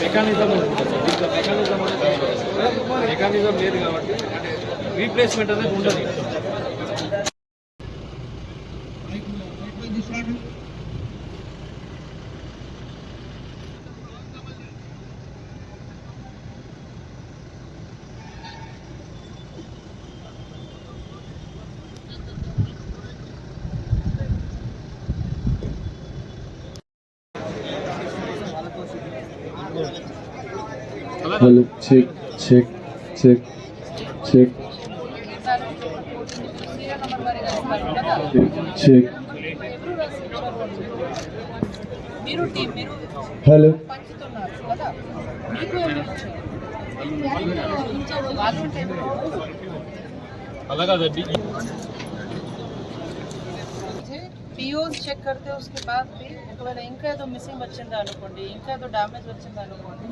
Mechanism mechanism లేదు కాబట్టి replacement అనేది ఉండదు. Hello, check, check, check, check, check. Hello. POs check करते उसके बाद भी ఒకవేళ ఇంకా ఏదో మిస్సింగ్ వచ్చిందా అనుకోండి, ఇంకా ఏదో డ్యామేజ్ వచ్చిందా అనుకోండి,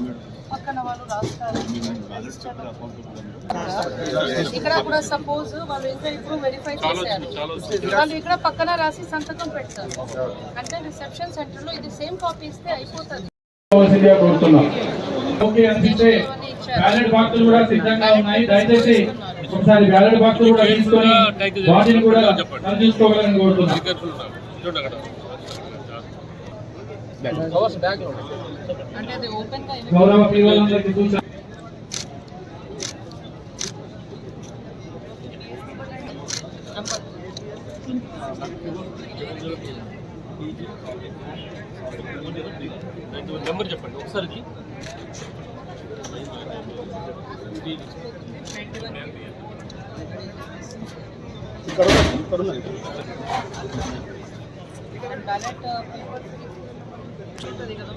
పక్కన వాళ్ళు రాస్తారు. ఇక్కడ కూడా సపోజ్ వాళ్ళు ఇంకా ఇప్పుడు వెరిఫై చేశారు, వాళ్ళు ఇక్కడ పక్కన రాసి సంతకం పెడతారు. అంటే రిసెప్షన్ సెంటర్ లో ఇది సేమ్ కాపీ ఇస్తే అయిపోతుంది. బ్యాలెట్ బాక్సులు కూడా సిద్ధంగా ఉన్నాయి. దయచేసి ఒకసారి బ్యాలెట్ బాక్సులు కూడా తీసుకొని వాటిని కూడా చూసుకోవాలని కోరుతున్నాను. అంటే అది ఓపెన్ గా గౌరవ పిఓలందరికీ సూచన. నెంబర్ చెప్పండి ఒకసారి. బ్యాలెట్ పేపర్ ఉంటుంది కదా.